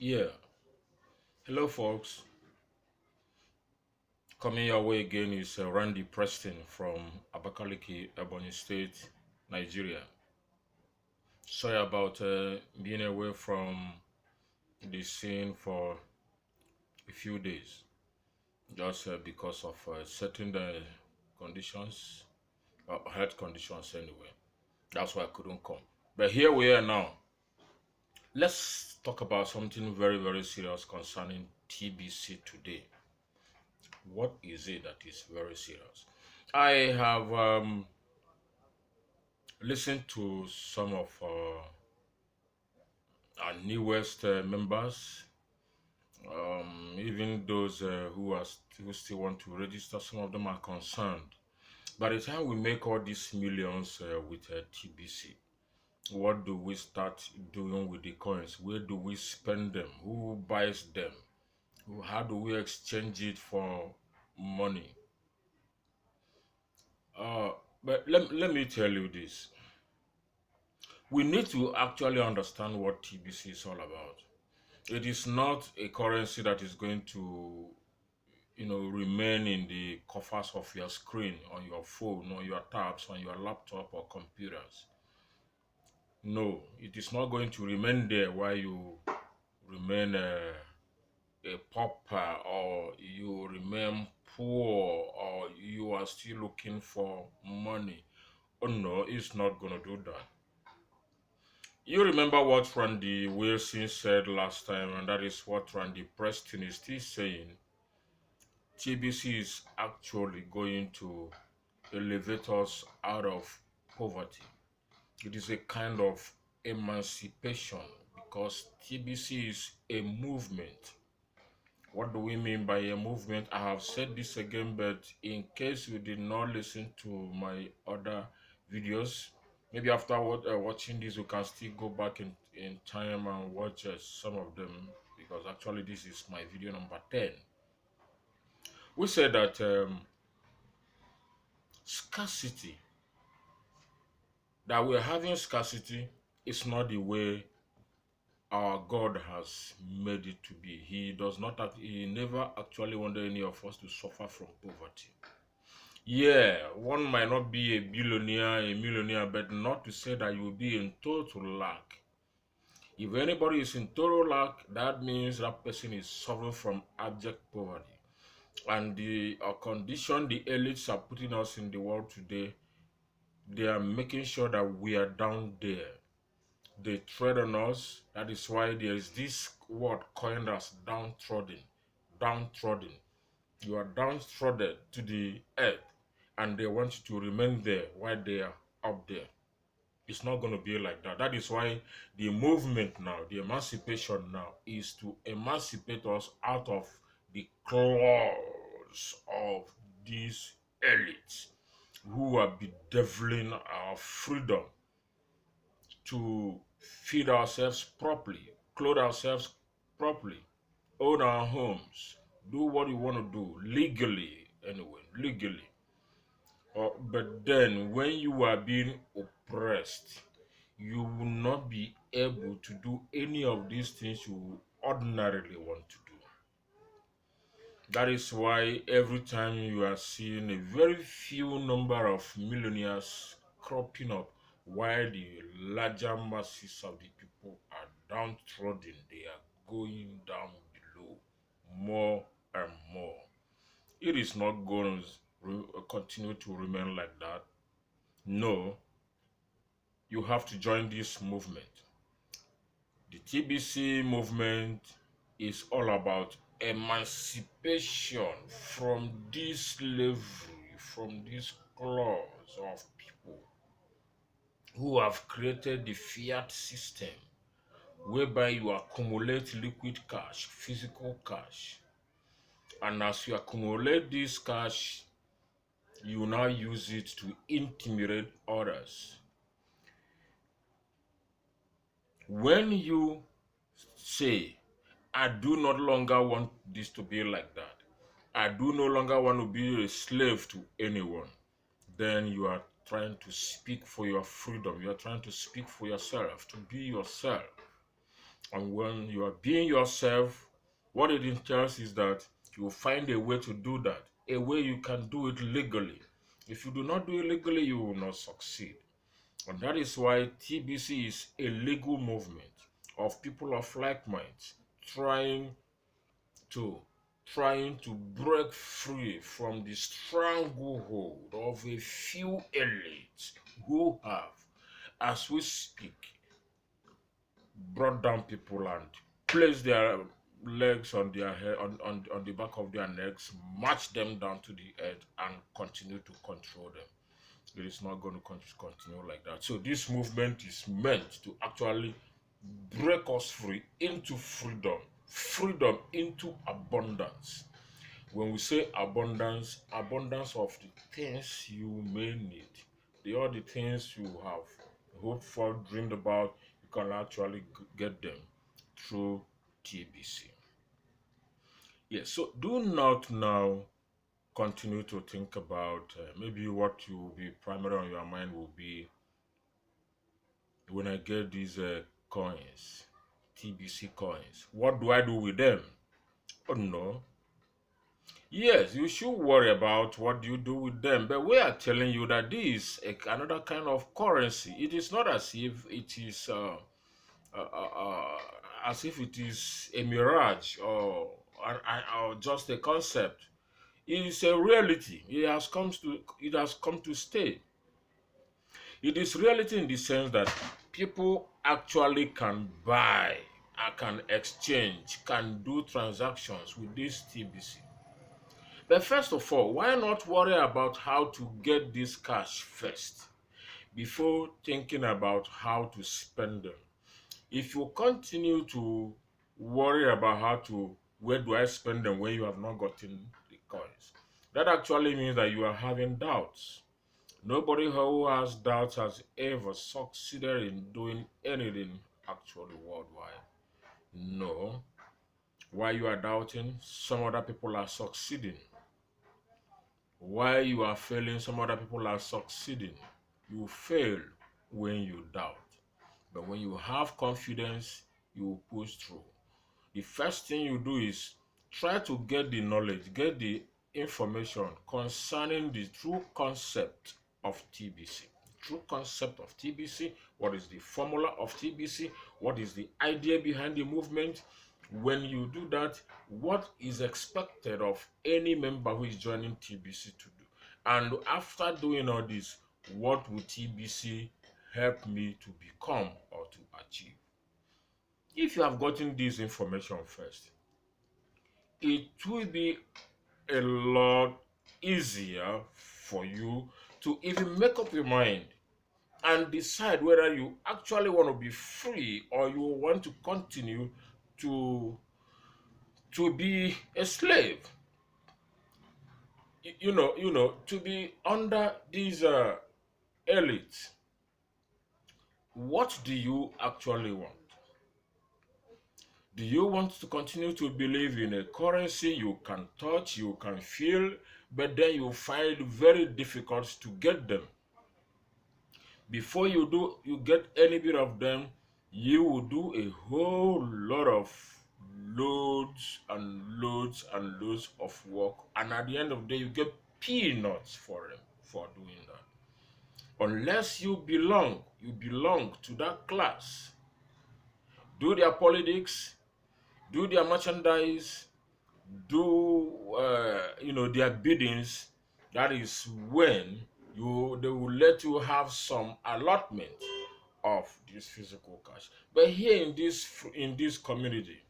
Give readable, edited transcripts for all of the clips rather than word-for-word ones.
Yeah, hello folks. Coming your way again is Randy Preston from Abakaliki, Ebonyi State, Nigeria. Sorry about being away from the scene for a few days, just because of certain conditions, health conditions anyway. That's why I couldn't come. But here we are now. Let's talk about something very, very serious concerning TBC today. What is it that is very serious? I have listened to some of our newest members, even those who still want to register. Some of them are concerned. By the time we make all these millions with TBC, what do we start doing with the coins? Where do we spend them? Who buys them? How do we exchange it for money? Uh, but let me tell you this. We need to actually understand what TBC is all about. It is not a currency that is going to, remain in the coffers of your screen, on your phone, on your tabs, on your laptop or computers. No, it is not going to remain there while you remain a pauper or you remain poor or you are still looking for money. Oh no, it's not going to do that. You remember what Randy Wilson said last time, and that is what Randy Preston is still saying. TBC is actually going to elevate us out of poverty. It is a kind of emancipation because TBC is a movement. What do we mean by a movement? I have said this again, but in case you did not listen to my other videos, maybe after watching this, you can still go back in time and watch some of them because actually this is my video number 10. We said that scarcity, that we're having scarcity is not the way our God has made it to be. He never actually wanted any of us to suffer from poverty. Yeah, one might not be a millionaire, but not to say that you will be in total lack. If anybody is in total lack, that means that person is suffering from abject poverty. And the condition the elites are putting us in the world today, they are making sure that we are down there. They tread on us. That is why there is this word coined as downtrodden. Downtrodden. You are downtrodden to the earth, and they want you to remain there while they are up there. It's not going to be like that. That is why the movement now, the emancipation now, is to emancipate us out of the claws of these elites who are bedeviling our freedom to feed ourselves properly, clothe ourselves properly, own our homes, do what we want to do legally, anyway, legally. But then, when you are being oppressed, you will not be able to do any of these things you ordinarily want to do. That is why every time you are seeing a very few number of millionaires cropping up, while the larger masses of the people are downtrodden, they are going down below more and more. It is not going to continue to remain like that. No, you have to join this movement. The TBC movement is all about emancipation from this slavery, from these claws of people who have created the fiat system whereby you accumulate liquid cash, physical cash. And as you accumulate this cash, you now use it to intimidate others. When you say, I do not longer want this to be like that, I do no longer want to be a slave to anyone, then you are trying to speak for your freedom. You are trying to speak for yourself, to be yourself. And when you are being yourself, what it entails is that you will find a way to do that, a way you can do it legally. If you do not do it legally, you will not succeed. And that is why TBC is a legal movement of people of like minds trying to break free from the stranglehold of a few elites who have, as we speak, brought down people and placed their legs on their head on the back of their necks, march them down to the earth and continue to control them. It is not going to continue like that. So this movement is meant to actually break us free into freedom, freedom into abundance. When we say abundance, abundance of the things you may need, all the things you have hoped for, dreamed about, you can actually get them through TBC. Yes, so do not now continue to think about maybe what you will be primary on your mind will be when I get these coins, TBC coins. What do I do with them? Oh no. Yes, you should worry about what you do with them, but we are telling you that this is another kind of currency. It is not as if it is uh, uh, uh, as if it is a mirage or just a concept. It is a reality. It has come to stay. It is reality in the sense that people actually can buy, can exchange, can do transactions with this TBC. But first of all, why not worry about how to get this cash first before thinking about how to spend them? If you continue to worry about where do I spend them when you have not gotten the coins, that actually means that you are having doubts. Nobody who has doubts has ever succeeded in doing anything actually worldwide. No. Why you are doubting? Some other people are succeeding. Why you are failing? Some other people are succeeding. You fail when you doubt. But when you have confidence, you will push through. The first thing you do is try to get the knowledge, get the information concerning the true concept of TBC. True concept of TBC, what is the formula of TBC, what is the idea behind the movement. When you do that, what is expected of any member who is joining TBC to do? And after doing all this, what will TBC help me to become or to achieve? If you have gotten this information first, it will be a lot easier for you to even make up your mind and decide whether you actually want to be free or you want to continue to be a slave. To be under these elites. What do you actually want? Do you want to continue to believe in a currency you can touch, you can feel, but then you find it very difficult to get them? Before you get any bit of them, you will do a whole lot of loads and loads and loads of work, and at the end of the day, you get peanuts for them for doing that. Unless you belong to that class. Do their politics, do their merchandise, do their biddings. That is when they will let you have some allotment of this physical cash. But here in this community,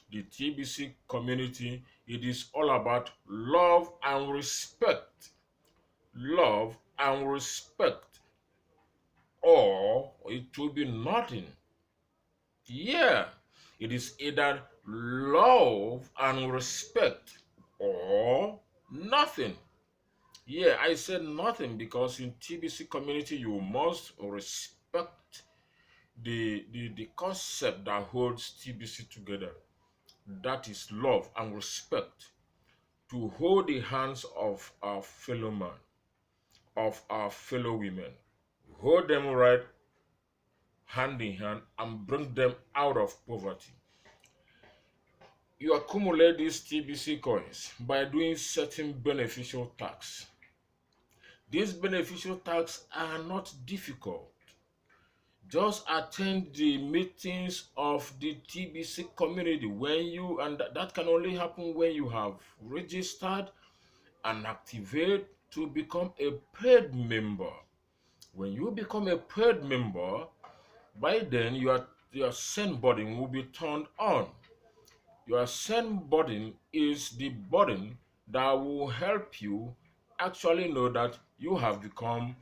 the TBC community, it is all about love and respect. Love and respect, or it will be nothing. Yeah, it is either love and respect or nothing. Yeah, I said nothing because in TBC community you must respect the concept that holds TBC together. That is love and respect. To hold the hands of our fellow man, of our fellow women. Hold them right hand in hand and bring them out of poverty. You accumulate these TBC coins by doing certain beneficial tasks. These beneficial tasks are not difficult. Just attend the meetings of the TBC community when you, and that can only happen when you have registered and activate to become a paid member. When you become a paid member, by then your send button will be turned on. Your send button is the button that will help you actually know that you have become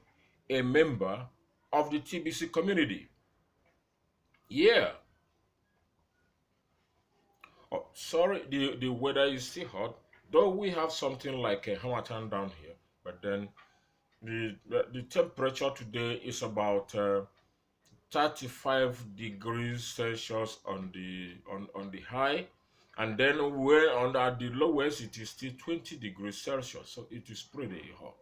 a member of the TBC community. Yeah. Oh, sorry, the weather is still hot, though we have something like a Hamilton down here, but then the temperature today is about 35 degrees Celsius on the high, and then where on at the lowest it is still 20 degrees Celsius, so it is pretty hot.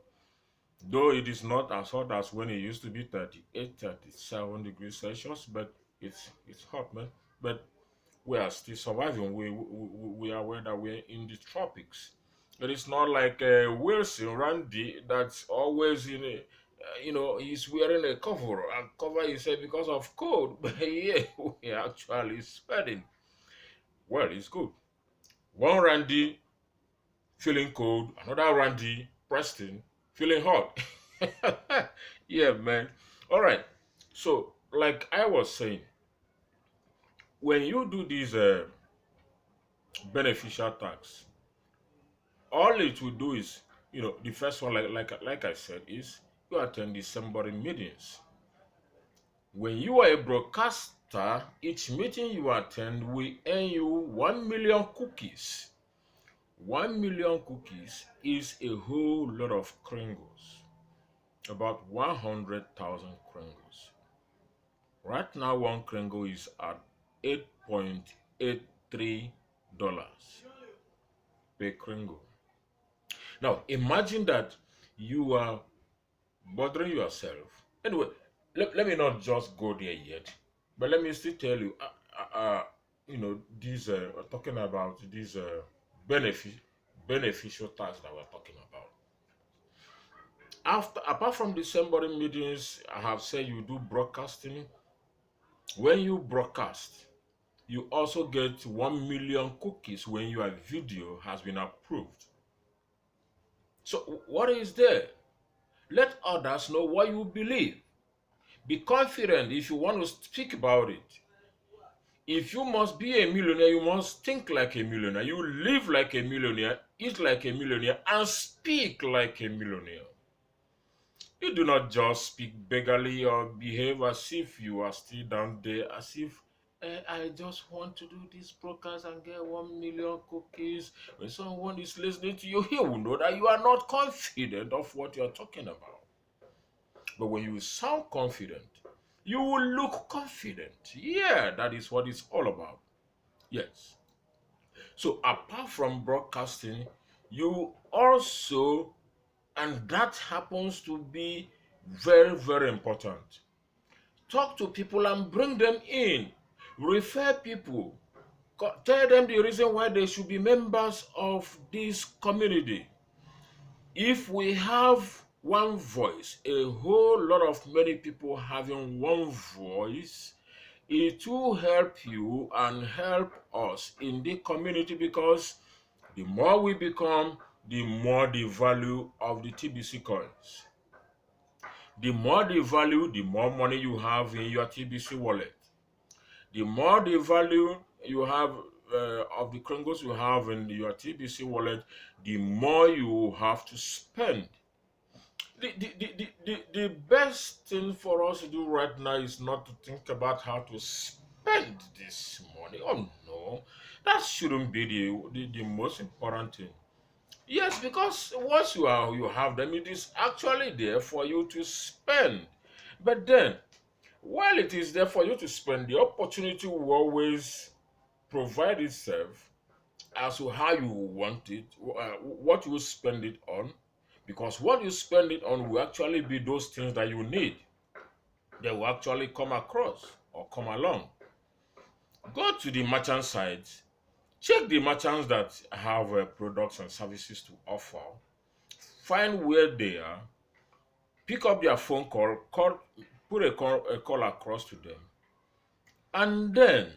Though it is not as hot as when it used to be 38, 37 degrees Celsius, but it's hot, man. But we are still surviving. We are aware that we're in the tropics. It is not like Wilson Randy that's always in a, he's wearing a cover and cover his head because of cold. But yeah, we are actually sweating. Well, it's good. One Randy feeling cold, another Randy Preston feeling hot. Yeah, man. All right. So, like I was saying, when you do these beneficial tax, all it will do is, the first one, like I said, is you attend the assembly meetings. When you are a broadcaster, each meeting you attend will earn you 1 million cookies. 1 million cookies is a whole lot of kringles, about 100,000 kringles. Right now, one kringle is at $8.83 per kringle. Now, imagine that you are bothering yourself. Anyway, let me not just go there yet, but let me still tell you, these talking about these beneficial tasks that we're talking about. Apart from the assembly meetings, I have said you do broadcasting. When you broadcast, you also get 1 million cookies when your video has been approved. So what is there? Let others know what you believe. Be confident if you want to speak about it. If you must be a millionaire, you must think like a millionaire. You live like a millionaire, eat like a millionaire, and speak like a millionaire. You do not just speak beggarly or behave as if you are still down there, as if I just want to do this broadcast and get 1 million cookies. When someone is listening to you, he will know that you are not confident of what you are talking about. But when you sound confident, you will look confident. Yeah, that is what it's all about. Yes. So apart from broadcasting, you also, and that happens to be very, very important, talk to people and bring them in. Refer people. Tell them the reason why they should be members of this community. If we have one voice, a whole lot of many people having one voice, it will help you and help us in the community, because the more we become, the more the value of the TBC coins. The more the value, the more money you have in your TBC wallet. The more the value you have of the kringles you have in your TBC wallet, the more you have to spend. The best thing for us to do right now is not to think about how to spend this money. Oh no, that shouldn't be the most important thing. Yes, because once you have them, it is actually there for you to spend. But then, while it is there for you to spend, the opportunity will always provide itself as to how you want it, what you spend it on, because what you spend it on will actually be those things that you need. they will actually come across or come along. Go to the merchant side, check the merchants that have products and services to offer, find where they are, pick up their phone call, put a call across to them, and then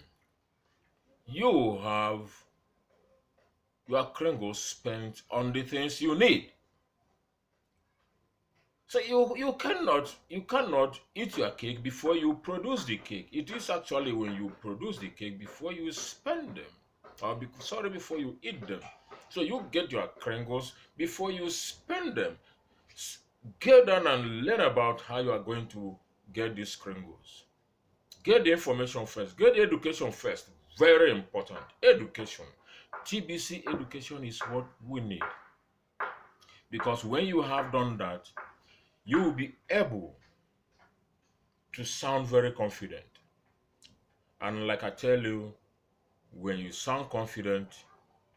you have your kringles spent on the things you need. So you cannot eat your cake before you produce the cake. It is actually when you produce the cake before you spend them, or before you eat them. So you get your kringles before you spend them. S- Get down and learn about how you are going to get these kringles. Get the information first. Get the education first. Very important. Education. TBC education is what we need, because when you have done that, you will be able to sound very confident. And like I tell you, when you sound confident,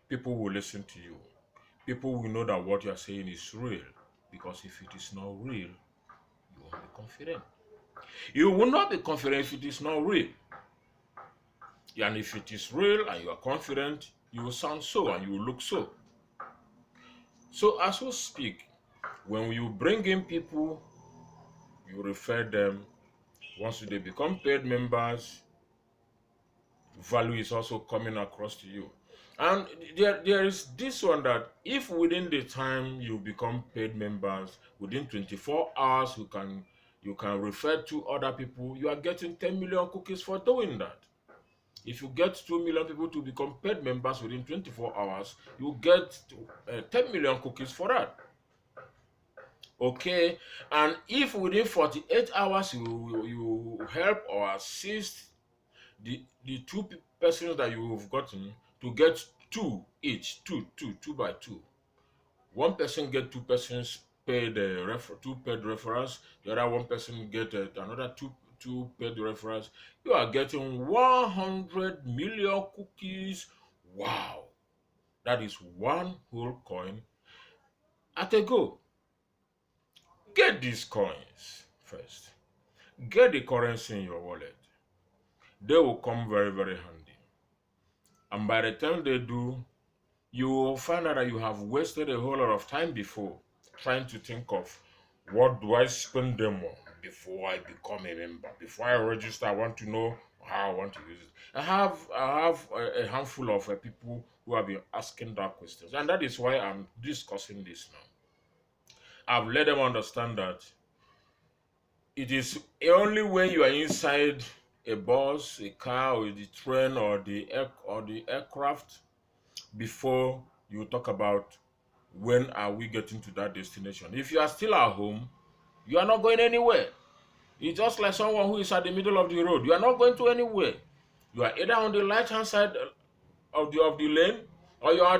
people will listen to you. People will know that what you are saying is real. Because if it is not real, you won't be confident. You will not be confident if it is not real. And if it is real and you are confident, you will sound so and you will look so. So as we speak, when you bring in people, you refer them. Once they become paid members, value is also coming across to you. And there is this one that if within the time you become paid members, within 24 hours you can refer to other people, you are getting 10 million cookies for doing that. If you get 2 million people to become paid members within 24 hours, you get 10 million cookies for that. Okay, and if within 48 hours you help or assist the persons that you've gotten to get two each, two by two. One person get two persons paid two paid referrals. The other one person get another two paid referrals. You are getting 100 million cookies. Wow, that is one whole coin at a go. Get these coins first. Get the currency in your wallet. They will come very, very handy. And by the time they do, you will find out that you have wasted a whole lot of time before trying to think of what do I spend them on before I become a member. Before I register, I want to know how I want to use it. I have a handful of people who have been asking that questions, and that is why I'm discussing this now. I've let them understand that it is only when you are inside a bus, a car, or the train, or the aircraft before you talk about when are we getting to that destination. If you are still at home, you are not going anywhere. It's just like someone who is at the middle of the road. You are not going to anywhere. You are either on the right hand side of the lane, or you are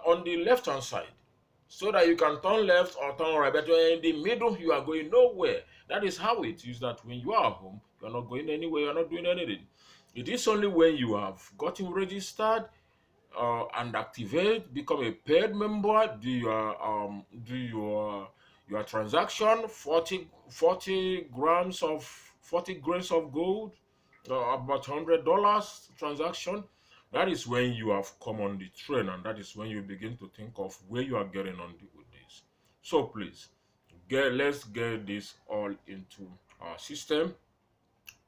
on the left hand side, so that you can turn left or turn right. But when you're in the middle, you are going nowhere. That is how it is. That when you are at home, you are not going anywhere. You are not doing anything. It is only when you have gotten registered and activate, become a paid member, do your transaction, 40 grains of gold, about $100 transaction. That is when you have come on the train, and that is when you begin to think of where you are getting on with this. So please, let's get this all into our system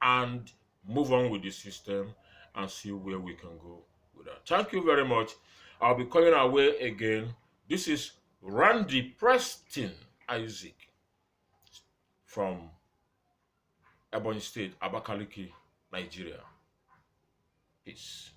and move on with the system and see where we can go with that. Thank you very much. I'll be coming our way again. This is Randy Preston Isaac from Ebonyi State, Abakaliki, Nigeria. Peace.